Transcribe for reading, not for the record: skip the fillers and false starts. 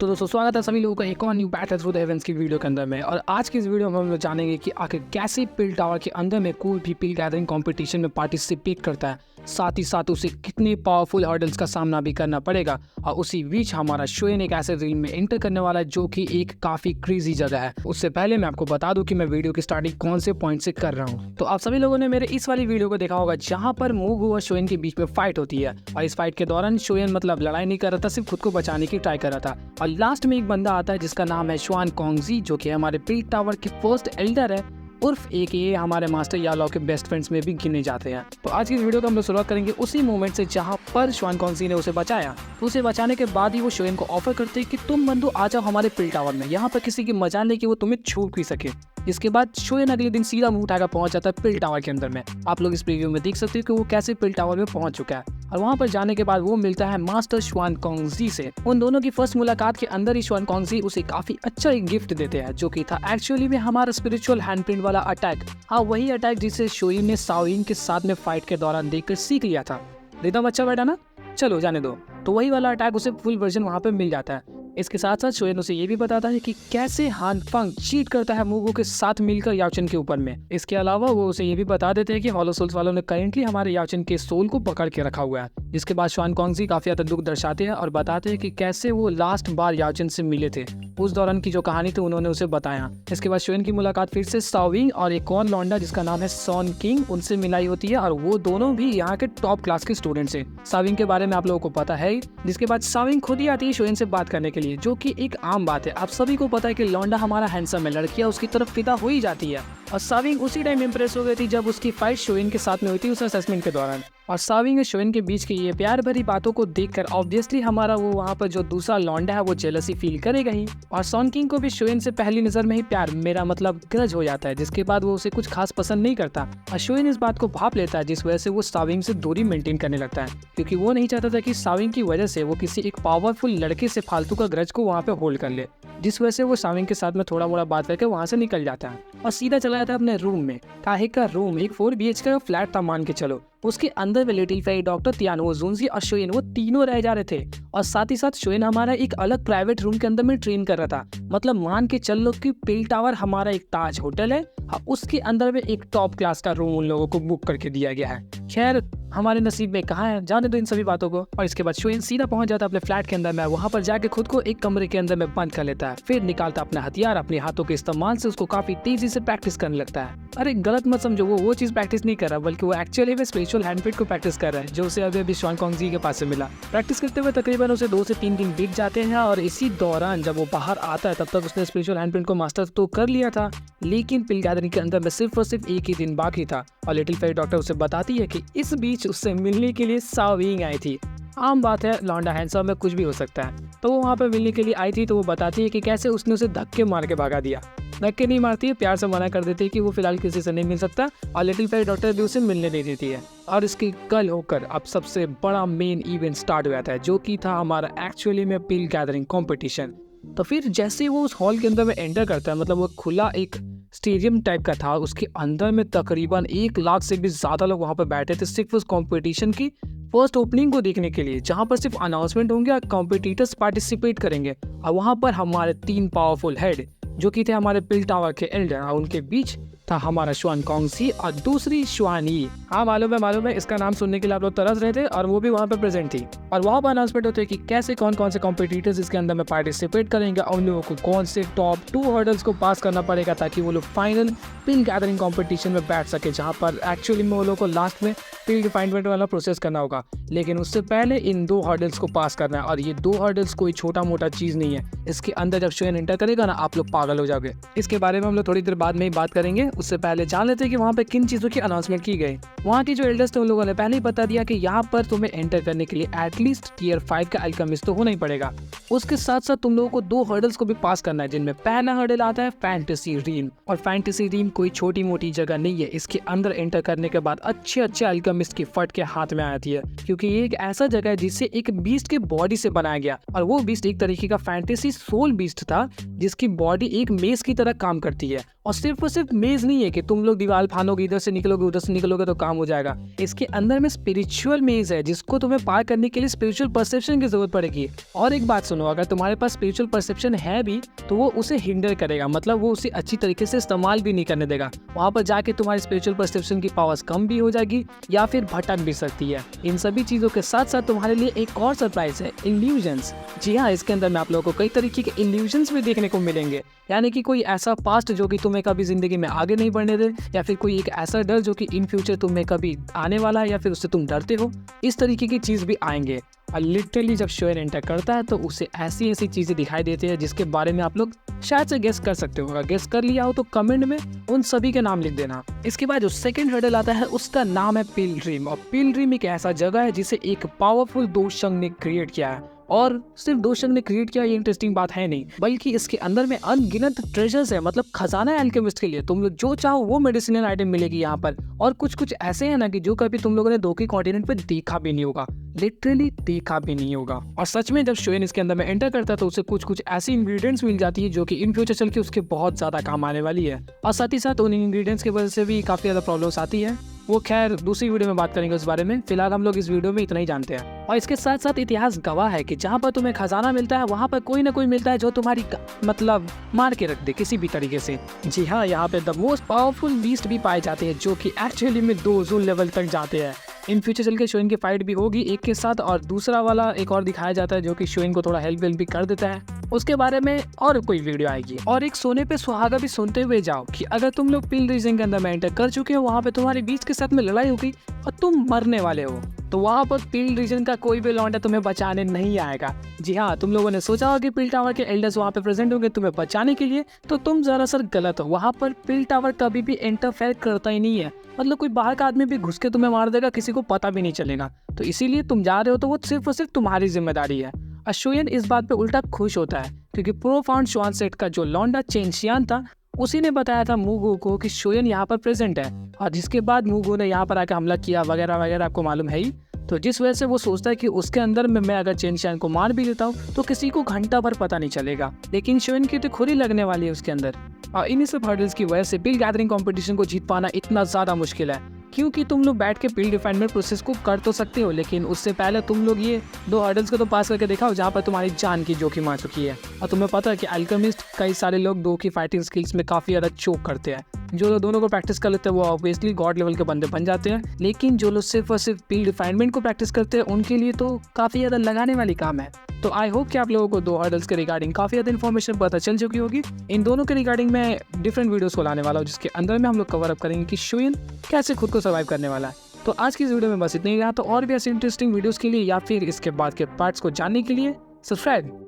तो दोस्तों स्वागत है सभी लोगों का एक और new battle through the heavens की वीडियो के अंदर में। और आज की इस वीडियो में हम लोग जानेंगे कि आखिर कैसे पिल टावर के अंदर में कोई भी पिल गैदरिंग कंपटीशन में पार्टिसिपेट करता है, साथ ही साथ उसे कितने पावरफुल हर्डल्स का सामना भी करना पड़ेगा। और उसी बीच हमारा शोएन एक ऐसे रील में एंटर करने वाला है जो कि एक काफी क्रेजी जगह है। उससे पहले मैं आपको बता दूं कि मैं वीडियो की स्टार्टिंग कौन से पॉइंट से कर रहा हूं। तो आप सभी लोगों ने मेरे इस वाली वीडियो को देखा होगा जहां पर मूगू और शोएन के बीच में फाइट होती है। और इस फाइट के दौरान शोएन मतलब लड़ाई नहीं कर रहा था, सिर्फ खुद को बचाने की ट्राई कर रहा था। और लास्ट में एक बंदा आता है जिसका नाम है शुआन कोंगजी, जो कि हमारे पिल टावर के फर्स्ट एल्डर है, उर्फ एक ये हमारे मास्टर यालो के बेस्ट फ्रेंड्स में भी गिने जाते हैं। तो आज की वीडियो को हम लोग शुरुआत करेंगे उसी मोमेंट से जहां पर शुआन कोंगजी ने उसे बचाया। तो उसे बचाने के बाद ही वो शोएन को ऑफर करते हैं कि तुम बंधु आ जाओ हमारे पिल टावर में, यहाँ पर किसी की मजाल नहीं कि वो तुम्हें छू भी सके। इसके बाद शोएन अगले दिन सीधा मुंह उठाकर पहुंच जाता है पिल टावर के अंदर में। आप लोग इस प्रीव्यू में देख सकते हो कि वो कैसे पिल टावर में पहुंच चुका है। और वहां पर जाने के बाद वो मिलता है मास्टर शुआन कोंगजी से। उन दोनों की फर्स्ट मुलाकात के अंदर ही शुआन कोंगजी उसे काफी अच्छा एक गिफ्ट देते हैं, जो कि था एक्चुअली में हमारा स्पिरिचुअल हैंडप्रिंट वाला अटैक। हाँ, वही अटैक जिसे शोएन ने शाओयिंग के साथ में फाइट के दौरान देखकर सीख लिया था। एकदम अच्छा बैठा ना, चलो जाने दो। तो वही वाला अटैक उसे फुल वर्जन वहाँ पे मिल जाता है। इसके साथ साथ शोएन उसे ये भी बताता है कि कैसे हान फंग चीट करता है मूगू के साथ मिलकर याओचन के ऊपर में। इसके अलावा वो उसे ये भी बता देते हैं कि हॉलो सोल्स वालों ने करेंटली हमारे याओचन के सोल को पकड़ के रखा हुआ है। जिसके बाद शुआन कोंगजी काफी ज्यादा दुख दर्शाते हैं और बताते हैं कि कैसे वो लास्ट बार याओचन से मिले थे। उस दौरान की जो कहानी थी उन्होंने उसे बताया। इसके बाद शोएन की मुलाकात फिर से शाओयिंग और एक और लौंडा जिसका नाम है सॉन किंग, उनसे मिलाई होती है। और वो दोनों भी यहाँ के टॉप क्लास के स्टूडेंट्स हैं। शाओयिंग के बारे में आप लोगों को पता है। जिसके बाद शाओयिंग खुद ही आती है शोएन से बात करने के लिए, जो कि एक आम बात है। आप सभी को पता है कि लौंडा हमारा हैंडसम है, लड़कियां उसकी तरफ फिदा हो ही जाती है। और शाओयिंग उसी टाइम इंप्रेस हो गई थी जब उसकी फाइट शोएन के साथ में हुई थी उस असेसमेंट के दौरान। और शाओयिंग और शोएन के बीच की ये प्यार भरी बातों को देखकर ऑब्वियसली हमारा वो वहाँ पर जो दूसरा लौंडा है वो जेलसी फील करेगा ही। और सॉन किंग को भी शोएन से पहली नजर में ही प्यार, मेरा मतलब ग्रज हो जाता है। जिसके बाद वो उसे कुछ खास पसंद नहीं करता और शोएन इस बात को भाप लेता है, जिस वजह से वो शाओयिंग से दूरी मेंटेन करने लगता है, क्योंकि वो नहीं चाहता था कि शाओयिंग की वजह से वो किसी एक पावरफुल लड़के से फालतू का ग्रज को वहाँ पे होल्ड कर ले। जिस वजह से वो शाओयिंग के साथ में थोड़ा मोड़ा बात करके वहाँ से निकल जाता है और सीधा चला जाता है अपने रूम में। काहे का रूम, एक 4 BH का फ्लैट था मान के चलो। उसके अंदर में लिटिल फेई, डॉक्टर तियानो, जुनजी और शोएन वो तीनों रह जा रहे थे। और साथ ही साथ शोएन हमारा एक अलग प्राइवेट रूम के अंदर में ट्रेन कर रहा था। मतलब मान के चल लो कि पिल टावर हमारा एक ताज होटल है, उसके अंदर में एक टॉप क्लास का रूम उन लोगों को बुक करके दिया गया है। खैर हमारे नसीब में कहाँ है, जाने दो इन सभी बातों को। और इसके बाद शोएन सीधा पहुंच जाता है अपने फ्लैट के अंदर में। वहां पर जाके खुद को एक कमरे के अंदर में बंद कर लेता है, फिर निकालता अपना हथियार, अपने हाथों के इस्तेमाल से उसको काफी तेजी से प्रैक्टिस करने लगता है। अरे गलत मत समझो, वो चीज प्रैक्टिस नहीं कर रहा, बल्कि वो एक्चुअली में स्पिरिचुअल हैंडप्रिंट को प्रैक्टिस कर रहा है, जो उसे अभी शुआन कोंगजी के पास से मिला। प्रैक्टिस करते हुए तकरीबन उसे 2 से 3 दिन बीत जाते हैं। और इसी दौरान जब वो बाहर आता है तब तक उसने स्पिरिचुअल हैंडप्रिंट को मास्टर तो कर लिया था, लेकिन पिल गैदरिंग के अंदर में सिर्फ और सिर्फ एक ही दिन बाकी था। और लिटिल फेई डॉक्टर उसे बताती है कि इस बीच उससे मिलने के लिए शाओयिंग आई थी। आम बात है, लौंडा हैंडसम में कुछ भी हो सकता है। तो वो वहाँ पर मिलने के लिए आई थी। तो वो बताती है कि कैसे उसने उसे धक्के मार के भगा दिया। धक्के नहीं मारती है, प्यार से मना कर देती है कि वो फिलहाल किसी से नहीं मिल सकता। और लिटिल फेई डॉक्टर भी उसे मिलने नहीं देती है। और इसकी कल होकर अब सबसे बड़ा मेन इवेंट स्टार्ट हो जाता है, जो कि था हमारा एक्चुअली में पिल गैदरिंग कॉम्पिटिशन। तो फिर जैसे वो उस हॉल के अंदर में एंटर करता है, मतलब वो खुला एक स्टेडियम टाइप का था, उसके अंदर में तकरीबन 1 लाख से भी ज्यादा लोग वहाँ पर बैठे थे सिर्फ उस कॉम्पिटिशन की फर्स्ट ओपनिंग को देखने के लिए, जहाँ पर सिर्फ अनाउंसमेंट होंगे और कॉम्पिटिटर्स पार्टिसिपेट करेंगे। और वहाँ पर हमारे 3 पावरफुल हेड जो कि थे हमारे पिल टावर के एल्डर, और उनके बीच था हमारा शुआन कोंगजी और दूसरी शुआन यी। हाँ मालूम है, इसका नाम सुनने के लिए आप लोग तरस रहे थे। और वो भी वहाँ पे प्रेजेंट थी। और वहाँ पर अनाउंसमेंट होते कि कैसे कौन कौन से कॉम्पिटिटर्स इसके अंदर में पार्टिसिपेट करेंगे और उन लोगों को कौन से टॉप 2 हर्डल्स को पास करना पड़ेगा ताकि वो लोग फाइनल पिल गैदरिंग कॉम्पिटिशन में बैठ सके, जहाँ पर एक्चुअली में वो लोग को लास्ट में पिल रिफाइनमेंट वाला प्रोसेस करना होगा। लेकिन उससे पहले इन 2 हर्डल्स को पास करना है। और ये 2 हर्डल्स कोई छोटा मोटा चीज नहीं है। इसके अंदर जब शोएन एंटर करेगा ना, आप लोग पागल हो जाओगे। इसके बारे में हम लोग थोड़ी देर बाद में ही बात करेंगे। उससे पहले जान लेते हैं कि वहाँ पे किन चीजों की अनाउंसमेंट की गई। वहाँ की जो एल्डर्स थे उन लोगों ने पहले ही बता दिया कि यहाँ पर तुम्हें एंटर करने के लिए एटलीस्ट टियर 5 का अल्केमिस्ट तो होना ही पड़ेगा। उसके साथ साथ तुम लोगों को 2 हर्डल्स को भी पास करना है, जिनमें पहला हर्डल आता है फैंटेसी रीम। और फैंटेसी रीम कोई छोटी मोटी जगह नहीं है। इसके अंदर एंटर करने के बाद अच्छे अल्केमिस्ट की फट के हाथ में आती है, क्योंकि ये एक ऐसा जगह है जिसे एक बीस्ट के बॉडी से बनाया गया। और वो बीस्ट एक तरीके का फैंटेसी सोल बीस्ट था, जिसकी बॉडी एक मेस की तरह काम करती है। और सिर्फ मेज नहीं है कि तुम लोग दीवार फानोगे, इधर से निकलोगे उधर से निकलोगे तो काम हो जाएगा। इसके अंदर में स्पिरिचुअल मेज है जिसको तुम्हें पार करने के लिए स्पिरिचुअल परसेप्शन की जरूरत पड़ेगी। और एक बात सुनो, अगर तुम्हारे पास स्पिरिचुअल परसेप्शन है भी तो वो उसे हिंडर करेगा, मतलब वो उसे अच्छी तरीके से इस्तेमाल भी नहीं करने देगा। वहाँ पर जाके तुम्हारी स्पिरिचुअल परसेप्शन की पावर्स कम भी हो जाएगी या फिर भटक भी सकती है। इन सभी चीजों के साथ साथ तुम्हारे लिए एक और सरप्राइज है, इल्यूजन्स। जी हाँ, इसके अंदर में आप लोगों को कई तरीके के इल्यूजन्स भी देखने को मिलेंगे, यानी कि कोई ऐसा पास्ट जो कि तुम्हें कभी जिंदगी में आगे नहीं बढ़ने दे, या फिर कोई एक ऐसा डर जो कि इन फ्यूचर तुम्हें कभी आने वाला है या फिर उससे तुम डरते हो। इस तरीके की चीज भी आएंगे। और लिटरली जब शोएन एंटर करता है तो उसे ऐसी ऐसी चीजें दिखाई देती है जिसके बारे में आप लोग शायद से गेस कर सकते हो। अगर गेस कर लिया हो तो कमेंट में उन सभी के नाम लिख देना। इसके बाद जो सेकंड हर्डल आता है उसका नाम है पिलग्रिम। और पिलग्रिम एक ऐसा जगह है जिसे एक पावरफुल दोषंग ने क्रिएट किया है। और सिर्फ दोषंग ने क्रिएट किया ये इंटरेस्टिंग बात है नहीं, बल्कि इसके अंदर में अनगिनत ट्रेजर्स है, मतलब खजाना है एल्केमिस्ट के लिए। तुम लोग जो चाहो वो मेडिसिनल आइटम मिलेगी यहाँ पर। और कुछ ऐसे हैं ना कि जो कभी तुम लोगों ने दो के कॉन्टिनेंट पे देखा भी नहीं होगा, लिटरली देखा भी नहीं होगा। और सच में जब शोएन इसके अंदर में एंटर करता है तो उसे कुछ ऐसी इंग्रेडिएंट्स मिल जाती है जो कि इन फ्यूचर चल के उसके बहुत ज्यादा काम आने वाली है। और साथ ही साथ उन इंग्रेडिएंट्स की वजह से भी काफी ज्यादा प्रॉब्लम्स आती है। वो खैर दूसरी वीडियो में बात करेंगे उस बारे में। फिलहाल हम लोग इस वीडियो में इतना ही जानते हैं। और इसके साथ साथ इतिहास गवाह है कि जहाँ पर तुम्हें खजाना मिलता है वहाँ पर कोई ना कोई मिलता है जो तुम्हारी मतलब मार के रख दे किसी भी तरीके से। जी हाँ, यहाँ पे द मोस्ट पावरफुल बीस्ट भी पाए जाते हैं जो कि एक्चुअली में 2 जोन लेवल तक जाते हैं। इन फ्यूचर चल के शोएन की फाइट भी होगी एक के साथ, और दूसरा वाला एक और दिखाया जाता है जो कि शोएन को थोड़ा हेल्प भी कर देता है। उसके बारे में और कोई वीडियो आएगी। और एक सोने पे सुहागा भी सुनते हुए जाओ कि अगर तुम लोग पिल रीजन के अंदर में एंटर कर चुके हो, वहाँ पे तुम्हारे बीच के साथ में लड़ाई होगी और तुम मरने वाले हो, तो वहाँ पर पिल रीजन का कोई भी लौंडा तुम्हें बचाने नहीं आएगा। जी हाँ, तुम लोगों ने सोचा होगा कि पिल टावर के एल्डर्स वहाँ पे प्रेजेंट होंगे तुम्हें बचाने के लिए, तो तुम दरअसल गलत हो। वहाँ पर पिल टावर कभी भी इंटरफेयर करता ही नहीं है, मतलब कोई बाहर का आदमी भी घुस के तुम्हें मार देगा, किसी को पता भी नहीं चलेगा। तो इसीलिए तुम जा रहे हो तो वो सिर्फ और सिर्फ तुम्हारी जिम्मेदारी है। शोएन इस बात पे उल्टा खुश होता है क्योंकि प्रोफाउंड स्वान सेट का जो लौंडा चेंशियान था उसी ने बताया था मूगो को कि शोएन यहाँ पर प्रेजेंट है, और जिसके बाद मूगो ने यहाँ पर आकर हमला किया वगैरह वगैरह, आपको मालूम है ही। तो जिस वजह से वो सोचता है कि उसके अंदर में मैं अगर चेंशियान को मार भी देता हूँ तो किसी को घंटा भर पता नहीं चलेगा, लेकिन शोएन की तो खुरी लगने वाली है उसके अंदर। और इन्हीं सब हर्डल्स की वजह से पिल गैदरिंग कंपटीशन को जीत पाना इतना ज़्यादा मुश्किल है, क्योंकि तुम लोग बैठ के पिल रिफाइनमेंट प्रोसेस को कर तो सकते हो, लेकिन उससे पहले तुम लोग ये 2 हर्डल्स को तो पास करके दिखाओ जहाँ पर तुम्हारी जान की जोखिम आ चुकी है। और तुम्हें पता है कि अल्केमिस्ट कई सारे लोग 2 की फाइटिंग स्किल्स में काफ़ी ज़्यादा चोक करते हैं। जो लोग दोनों को प्रैक्टिस कर लेते हैं वो ऑब्वियसली गॉड लेवल के बंदे बन जाते हैं, लेकिन जो लोग सिर्फ और सिर्फ पिल रिफाइनमेंट को प्रैक्टिस करते हैं उनके लिए तो काफ़ी ज़्यादा लगाने वाली काम है। तो आई होप कि आप लोगों को 2 हर्डल्स के रिगार्डिंग काफ़ी ज़्यादा इन्फॉर्मेशन पता चल चुकी होगी। इन दोनों के रिगार्डिंग मैं डिफरेंट वीडियोस को लाने वाला हूँ जिसके अंदर में हम लोग कवर अप करेंगे कि शोएन कैसे खुद को सर्वाइव करने वाला है। तो आज की इस वीडियो में बस इतना ही रहा। तो और भी ऐसे इंटरेस्टिंग वीडियोस के लिए या फिर इसके बाद के पार्ट्स को जानने के लिए सब्सक्राइब